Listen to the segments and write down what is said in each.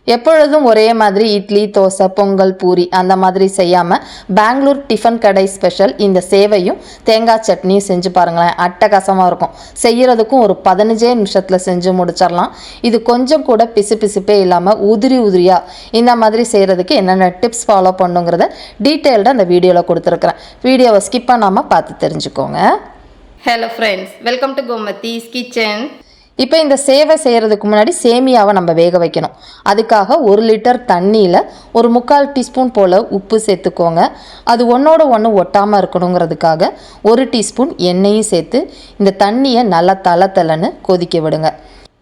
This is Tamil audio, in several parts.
எப்பொழுதும் ஒரே மாதிரி இட்லி, தோசை, பொங்கல், பூரி அந்த மாதிரி செய்யாமல் பெங்களூர் டிஃபன் கடை ஸ்பெஷல் இந்த சேவையும் தேங்காய் சட்னியும் செஞ்சு பாருங்களேன். அட்டகாசமாக இருக்கும். செய்கிறதுக்கும் ஒரு 15 நிமிஷத்தில் செஞ்சு முடிச்சிடலாம். இது கொஞ்சம் கூட பிசுப்பே இல்லாமல் உதிரியாக இந்த மாதிரி செய்கிறதுக்கு என்னென்ன டிப்ஸ் ஃபாலோ பண்ணுங்கிறத டீட்டெயில்டாக அந்த வீடியோவில் கொடுத்துருக்குறேன். வீடியோவை ஸ்கிப் பண்ணாமல் பார்த்து தெரிஞ்சுக்கோங்க. Hello friends, welcome to Gomathi's kitchen. இப்போ இந்த சேவை செய்கிறதுக்கு முன்னாடி சேமியாவை நம்ம வேக வைக்கணும். அதுக்காக 1 லிட்டர் தண்ணியில் ஒரு 3/4 டீஸ்பூன் போல் உப்பு சேர்த்துக்கோங்க. அது ஒன்றோட ஒன்று ஒட்டாமல் இருக்கணுங்கிறதுக்காக 1 டீஸ்பூன் எண்ணெயும் சேர்த்து இந்த தண்ணியை நல்லா தளன்னு கொதிக்க விடுங்க.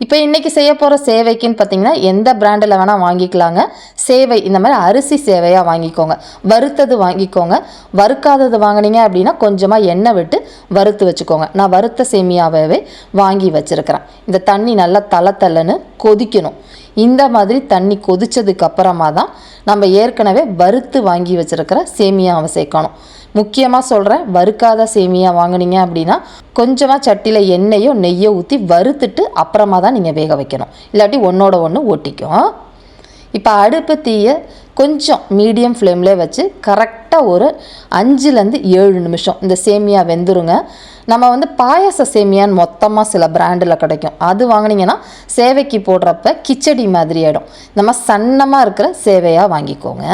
இப்போ இன்றைக்கி செய்ய போகிற சேவைக்குன்னு பார்த்தீங்கன்னா எந்த பிராண்டில் வேணால் வாங்கிக்கலாங்க. சேவை இந்த மாதிரி அரிசி சேவையாக வாங்கிக்கோங்க. வறுத்தது வாங்கிக்கோங்க. வறுக்காதது வாங்கினீங்க அப்படின்னா கொஞ்சமாக எண்ணெய் விட்டு வறுத்து வச்சுக்கோங்க. நான் வறுத்த சேமியாவே வாங்கி வச்சுருக்கிறேன். இந்த தண்ணி நல்லா தளன்னு கொதிக்கணும். இந்த மாதிரி தண்ணி கொதித்ததுக்கு அப்புறமா தான் நம்ம ஏற்கனவே வறுத்து வாங்கி வச்சுருக்கிற சேமியாவை சேர்க்கணும். முக்கியமாக சொல்கிறேன், வறுக்காத சேமியா வாங்கினீங்க அப்படின்னா கொஞ்சமாக சட்டியில் எண்ணெயோ நெய்யோ ஊற்றி வறுத்துட்டு அப்புறமா தான் நீங்கள் வேக வைக்கணும். இல்லாட்டி ஒன்றோட ஒன்று ஒட்டிக்கும். இப்போ அடுப்பு தீயை கொஞ்சம் மீடியம் ஃப்ளேம்லேயே வச்சு கரெக்டாக ஒரு 5-7 நிமிஷம் இந்த சேமியா வெந்துருங்க. நம்ம பாயாச சேமியான்னு மொத்தமாக சில பிராண்டில் கிடைக்கும். அது வாங்கினீங்கன்னா சேவைக்கு போடுறப்ப கிச்சடி மாதிரி ஆகிடும். நம்ம சன்னமாக இருக்கிற சேவையாக வாங்கிக்கோங்க.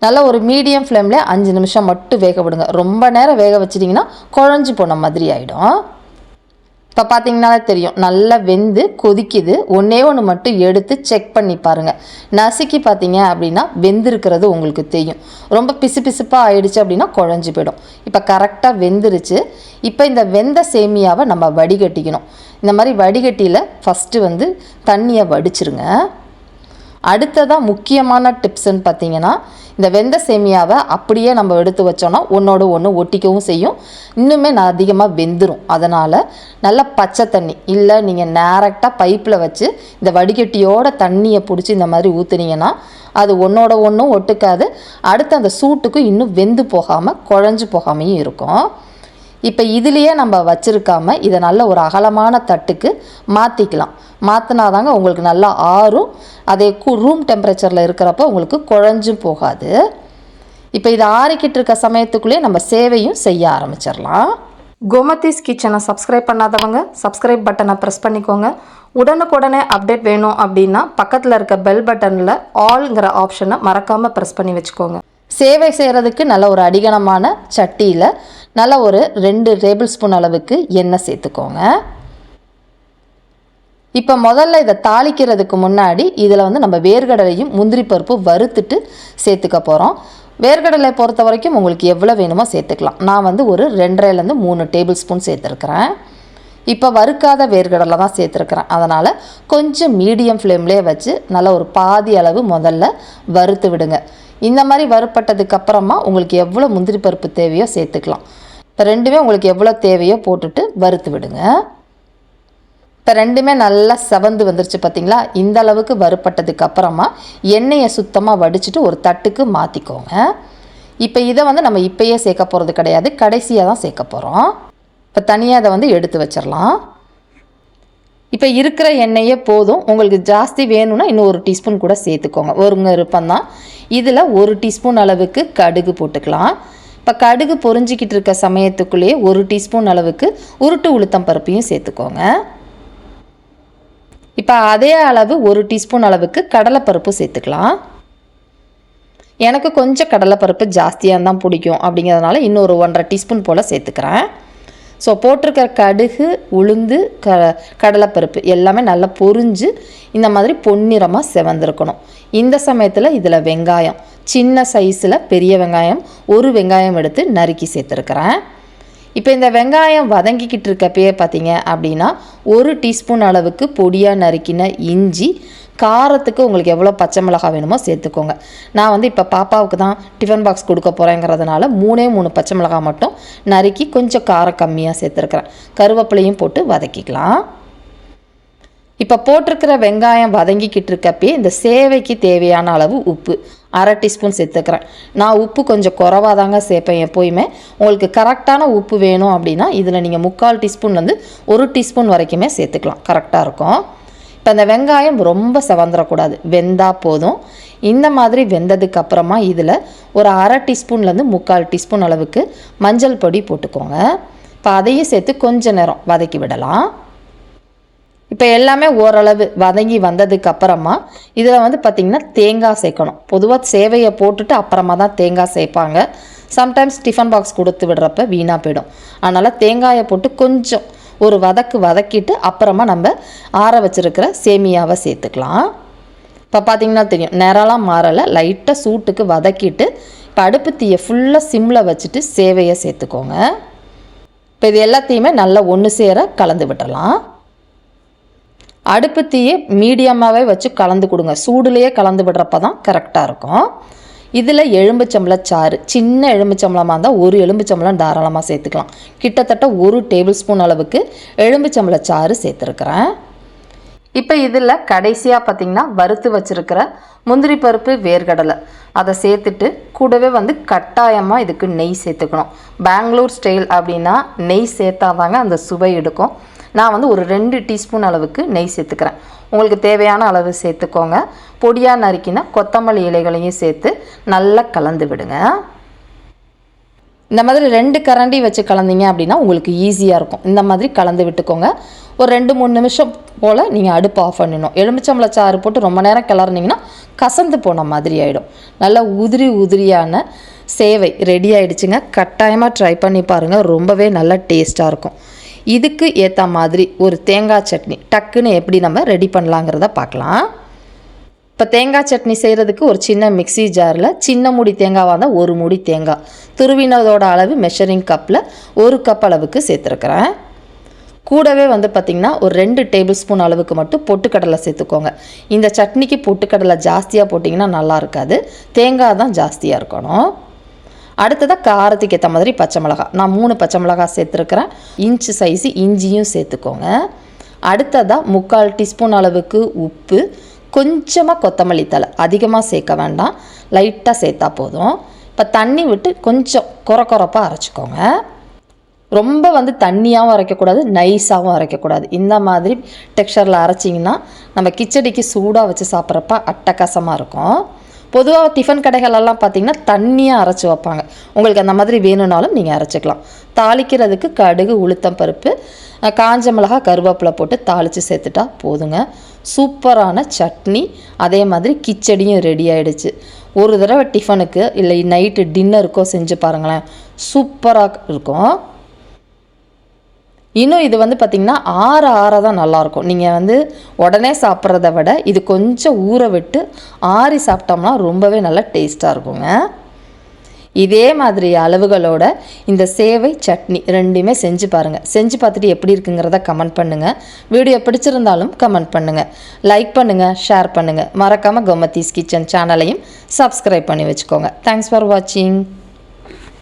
நல்லா ஒரு மீடியம் ஃப்ளேம்லேயே 5 நிமிஷம் மட்டும் வேக விடுங்க. ரொம்ப நேரம் வேக வச்சிட்டிங்கன்னா குழஞ்சி போன மாதிரி ஆகிடும். இப்போ பார்த்தீங்கன்னாலே தெரியும், நல்லா வெந்து கொதிக்குது. ஒன்று மட்டும் எடுத்து செக் பண்ணி பாருங்கள். நசுக்கி பார்த்தீங்க அப்படின்னா வெந்திருக்கிறது உங்களுக்கு தெரியும். ரொம்ப பிசுப்பாக ஆயிடுச்சு அப்படின்னா குழஞ்சி போயிடும். இப்போ கரெக்டாக வெந்துருச்சு. இப்போ இந்த வெந்த சேமியாவை நம்ம வடிகட்டிக்கணும். இந்த மாதிரி வடிகட்டியில் ஃபஸ்ட்டு தண்ணியை வடிச்சிருங்க. அடுத்ததாக முக்கியமான டிப்ஸ்ன்னு பார்த்தீங்கன்னா, இந்த வெந்த சேமியாவை அப்படியே நம்ம எடுத்து வச்சோன்னா ஒன்றோடு ஒன்று ஒட்டிக்கவும் செய்யும். இன்னுமே அதிகமாக வெந்துடும். அதனால் நல்லா பச்சை தண்ணி இல்லை, நீங்கள் டேரெக்டாக பைப்பில் வச்சு இந்த வடிகட்டியோட தண்ணியை பிடிச்சி இந்த மாதிரி ஊற்றுனீங்கன்னா அது ஒன்றோட ஒன்றும் ஒட்டுக்காது. அடுத்து அந்த சூட்டுக்கு இன்னும் வெந்து போகாமல் குழஞ்சி போகாமையும் இருக்கும். இப்போ இதுலேயே நம்ம வச்சுருக்காமல் இதை நல்ல ஒரு அகலமான தட்டுக்கு மாற்றிக்கலாம். மாற்றினாதாங்க உங்களுக்கு நல்லா ஆறும். அதே ரூம் டெம்பரேச்சரில் இருக்கிறப்ப உங்களுக்கு குழஞ்சும் போகாது. இப்போ இதை ஆறிக்கிட்டு இருக்க சமயத்துக்குள்ளேயே நம்ம சேவையும் செய்ய ஆரம்பிச்சிடலாம். கோமதிஸ் கிச்சனை சப்ஸ்கிரைப் பண்ணாதவங்க சப்ஸ்கிரைப் பட்டனை ப்ரெஸ் பண்ணிக்கோங்க. உடனுக்குடனே அப்டேட் வேணும் அப்படின்னா பக்கத்தில் இருக்க பெல் பட்டனில் ஆல்ங்கிற ஆப்ஷனை மறக்காமல் ப்ரெஸ் பண்ணி வச்சுக்கோங்க. சேவை செய்கிறதுக்கு நல்ல ஒரு அடிகனமான சட்டியில் நல்ல ஒரு 2 டேபிள் ஸ்பூன் அளவுக்கு எண்ணெய் சேர்த்துக்கோங்க. இப்போ முதல்ல இதை தாளிக்கிறதுக்கு முன்னாடி இதில் நம்ம வேர்க்கடலையும் முந்திரி பருப்பு வறுத்துட்டு சேர்த்துக்க போகிறோம். வேர்க்கடலை பொறுத்த வரைக்கும் உங்களுக்கு எவ்வளோ வேணுமோ சேர்த்துக்கலாம். நான் ஒரு 2.5-3 டேபிள் ஸ்பூன் சேர்த்துருக்குறேன். இப்போ வறுக்காத வேர்க்கடலை தான் சேர்த்துருக்குறேன். அதனால் கொஞ்சம் மீடியம் ஃப்ளேம்லேயே வச்சு நல்லா ஒரு பாதி அளவு முதல்ல வறுத்து விடுங்க. இந்த மாதிரி வறுப்பட்டதுக்கு அப்புறமா உங்களுக்கு எவ்வளோ முந்திரி பருப்பு தேவையோ சேர்த்துக்கலாம். இப்போ ரெண்டுமே உங்களுக்கு எவ்வளோ தேவையோ போட்டுட்டு வறுத்து விடுங்க. இப்போ ரெண்டுமே நல்லா செவந்து வந்துருச்சு பார்த்தீங்களா? இந்த அளவுக்கு வறுப்பட்டதுக்கு அப்புறமா எண்ணெயை சுத்தமாக வடிச்சிட்டு ஒரு தட்டுக்கு மாற்றிக்கோங்க. இப்போ இதை நம்ம இப்போயே சேர்க்க போகிறது கிடையாது, கடைசியாக தான் சேர்க்க போகிறோம். இப்போ தனியாக அதை எடுத்து வச்சிடலாம். இப்போ இருக்கிற எண்ணெயே போதும். உங்களுக்கு ஜாஸ்தி வேணும்னா இன்னும் 1 டீஸ்பூன் கூட சேர்த்துக்கோங்க. ஒருங்க விருப்பம்தான். இதில் 1 டீஸ்பூன் அளவுக்கு கடுகு போட்டுக்கலாம். இப்போ கடுகு பொரிஞ்சிக்கிட்டு இருக்க சமயத்துக்குள்ளேயே 1 டீஸ்பூன் அளவுக்கு உருட்டு உளுத்தம் பருப்பையும் சேர்த்துக்கோங்க. இப்போ அதே அளவு 1 டீஸ்பூன் அளவுக்கு கடலைப்பருப்பு சேர்த்துக்கலாம். எனக்கு கொஞ்சம் கடலைப்பருப்பு ஜாஸ்தியாக தான் பிடிக்கும். அப்படிங்கிறதுனால இன்னொரு 1.5 டீஸ்பூன் போல் சேர்த்துக்கிறேன். ஸோ போட்டிருக்கிற கடுகு, உளுந்து, கடலைப்பருப்பு எல்லாமே நல்லா பொரிஞ்சு இந்த மாதிரி பொன்னிறமாக செவந்திருக்கணும். இந்த சமயத்தில் இதில் வெங்காயம், சின்ன சைஸில் பெரிய வெங்காயம் 1 வெங்காயம் எடுத்து நறுக்கி சேர்த்துருக்கிறேன். இப்போ இந்த வெங்காயம் வதங்கிக்கிட்டு இருக்கப்பயே பார்த்தீங்க அப்படின்னா 1 டீஸ்பூன் அளவுக்கு பொடியாக நறுக்கின இஞ்சி, காரத்துக்கு உங்களுக்கு எவ்வளோ பச்சை மிளகாய் வேணுமோ சேர்த்துக்கோங்க. நான் இப்போ பாப்பாவுக்கு தான் டிஃபன் பாக்ஸ் கொடுக்க போகிறேங்கிறதுனால 3 பச்சை மிளகாய் மட்டும் நறுக்கி கொஞ்சம் காரம் கம்மியாக சேர்த்துருக்குறேன். கருவேப்பிலையும் போட்டு வதக்கிக்கலாம். இப்போ போட்டிருக்கிற வெங்காயம் வதங்கிக்கிட்டு இருக்கப்பே இந்த சேவைக்கு தேவையான அளவு உப்பு 1/2 டீஸ்பூன் சேர்த்துக்கிறேன். நான் உப்பு கொஞ்சம் குறைவாக தாங்க சேர்ப்பேன் எப்போயுமே. உங்களுக்கு கரெக்டான உப்பு வேணும் அப்படின்னா இதில் நீங்கள் 3/4 டீஸ்பூன்லேருந்து 1 டீஸ்பூன் வரைக்குமே சேர்த்துக்கலாம். கரெக்டாக இருக்கும். இப்போ அந்த வெங்காயம் ரொம்ப செவந்துடக்கூடாது, வெந்தா போதும். இந்த மாதிரி வெந்ததுக்கு அப்புறமா இதில் ஒரு 1/2 டீஸ்பூன்லேருந்து 3/4 டீஸ்பூன் அளவுக்கு மஞ்சள் பொடி போட்டுக்கோங்க. இப்போ அதையும் சேர்த்து கொஞ்ச நேரம் வதக்கி விடலாம். இப்போ எல்லாமே ஓரளவு வதங்கி வந்ததுக்கு அப்புறமா இதில் வந்து பார்த்திங்கன்னா தேங்காய் சேர்க்கணும். பொதுவாக சேவையை போட்டுட்டு அப்புறமா தான் தேங்காய் சேர்ப்பாங்க. சம்டைம்ஸ் டிஃபன் பாக்ஸ் கொடுத்து விடுறப்ப வீணாக போயிடும். அதனால் தேங்காயை போட்டு கொஞ்சம் ஒரு வதக்கிட்டு அப்புறமா நம்ம ஆற வச்சுருக்கிற சேமியாவை சேர்த்துக்கலாம். இப்போ பார்த்திங்கன்னா தெரியும், நிறம்லாம் மாறலை, லைட்டாக சூட்டுக்கு வதக்கிட்டு இப்போ அடுப்பு தீயை ஃபுல்லாக சிம்மில் வச்சுட்டு சேவையை சேர்த்துக்கோங்க. இப்போ இது எல்லாத்தையுமே நல்லா ஒன்று சேர கலந்து விட்டுறலாம். அடுப்பு தீயை மீடியமாகவே வச்சு கலந்து கொடுங்க. சூடுலேயே கலந்து விடுறப்ப தான் கரெக்டாக இருக்கும். இதில் எலும்புச்சம்பளச்சாறு, சின்ன எலும்புச்சம்பளமாக இருந்தால் ஒரு எலும்புச்சம்பளம் தாராளமாக சேர்த்துக்கலாம். கிட்டத்தட்ட 1 டேபிள் ஸ்பூன் அளவுக்கு எலும்புச்சம்பளச்சாறு சேர்த்துருக்குறேன். இப்போ இதில் கடைசியாக பார்த்திங்கன்னா வறுத்து வச்சுருக்கிற முந்திரி பருப்பு, வேர்க்கடலை அதை சேர்த்துட்டு கூடவே வந்து கட்டாயமாக இதுக்கு நெய் சேர்த்துக்கணும். பெங்களூர் ஸ்டைல் அப்படின்னா நெய் சேர்த்தாதாங்க அந்த சுவை எடுக்கும். நான் வந்து ஒரு 2 டீஸ்பூன் அளவுக்கு நெய் சேர்த்துக்கிறேன். உங்களுக்கு தேவையான அளவு சேர்த்துக்கோங்க. பொடியாக நறுக்கினா கொத்தமல்லி இலைகளையும் சேர்த்து நல்லா கலந்து விடுங்க. இந்த மாதிரி 2 கரண்டி வச்சு கலந்தீங்க அப்படின்னா உங்களுக்கு ஈஸியாக இருக்கும். இந்த மாதிரி கலந்து விட்டுக்கோங்க. ஒரு 2-3 நிமிஷம் போல் நீங்கள் அடுப்பு ஆஃப் பண்ணிடணும். எலுமிச்சம்பழச்சாறு போட்டு ரொம்ப நேரம் கிளறினீங்கன்னா கசந்து போன மாதிரி ஆகிடும். நல்லா உதிரியான சேவை ரெடி ஆகிடுச்சுங்க. கட்டாயமாக ட்ரை பண்ணி பாருங்கள், ரொம்பவே நல்லா டேஸ்ட்டாக இருக்கும். இதுக்கு ஏற்ற மாதிரி ஒரு தேங்காய் சட்னி டக்குன்னு எப்படி நம்ம ரெடி பண்ணலாங்கிறத பார்க்கலாம். இப்போ தேங்காய் சட்னி செய்கிறதுக்கு ஒரு சின்ன மிக்ஸி ஜாரில் சின்ன மூடி தேங்காவாக இருந்தால் 1 மூடி தேங்காய் துருவினதோட அளவு மெஷரிங் கப்பில் 1 கப் அளவுக்கு சேர்த்துருக்குறேன். கூடவே வந்து பார்த்திங்கன்னா ஒரு 2 டேபிள் ஸ்பூன் அளவுக்கு மட்டும் பொட்டுக்கடலை சேர்த்துக்கோங்க. இந்த சட்னிக்கு பொட்டுக்கடலை ஜாஸ்தியாக போட்டிங்கன்னா நல்லா இருக்காது, தேங்காய் தான் ஜாஸ்தியாக இருக்கணும். அடுத்ததாக காரத்துக்கு ஏற்ற மாதிரி பச்சை மிளகாய், நான் 3 பச்சை மிளகாய் சேர்த்துருக்குறேன். இன்ச்சு சைஸு இஞ்சியும் சேர்த்துக்கோங்க. அடுத்ததாக 3/4 டீஸ்பூன் அளவுக்கு உப்பு, கொஞ்சமாக கொத்தமல்லி தழை, அதிகமாக சேர்க்க வேண்டாம், லைட்டாக சேர்த்தா போதும். இப்போ தண்ணி விட்டு கொஞ்சம் கொரப்பாக அரைச்சிக்கோங்க. ரொம்ப வந்து தண்ணியாகவும் அரைக்கக்கூடாது, நைஸாகவும் அரைக்கக்கூடாது. இந்த மாதிரி டெக்ஸ்சரில் அரைச்சிங்கன்னா நம்ம கிச்சடிக்கு சூடாக வச்சு சாப்பிட்றப்ப அட்டகாசமாக இருக்கும். பொதுவாக டிஃபன் கடைகளெல்லாம் பார்த்திங்கன்னா தண்ணியாக அரைச்சி வைப்பாங்க. உங்களுக்கு அந்த மாதிரி வேணும்னாலும் நீங்கள் அரைச்சிக்கலாம். தாளிக்கிறதுக்கு கடுகு, உளுத்தம் பருப்பு, காஞ்ச மிளகாய், கருவேப்பிலை போட்டு தாளித்து சேர்த்துட்டா போதுங்க. சூப்பரான சட்னி, அதே மாதிரி கிச்சடியும் ரெடி ஆகிடுச்சு. ஒரு தடவை டிஃபனுக்கு இல்லை நைட்டு டின்னருக்கோ செஞ்சு பாருங்களேன், சூப்பராக இருக்கும். இன்னும் இது வந்து பார்த்திங்கன்னா ஆற தான் நல்லாயிருக்கும். நீங்கள் வந்து உடனே சாப்பிட்றத விட இது கொஞ்சம் ஊற விட்டு ஆறி சாப்பிட்டோம்னா ரொம்பவே நல்லா டேஸ்ட்டாக இருக்குங்க. இதே மாதிரி அளவுகளோட இந்த சேவை சட்னி ரெண்டுமே செஞ்சு பாருங்கள். செஞ்சு பார்த்துட்டு எப்படி இருக்குங்கிறத கமெண்ட் பண்ணுங்கள். வீடியோ பிடிச்சிருந்தாலும் கமெண்ட் பண்ணுங்கள், லைக் பண்ணுங்கள், ஷேர் பண்ணுங்கள். மறக்காமல் கோமதீஸ் கிச்சன் சேனலையும் சப்ஸ்கிரைப் பண்ணி வச்சுக்கோங்க. தேங்க்ஸ் ஃபார் வாட்சிங்.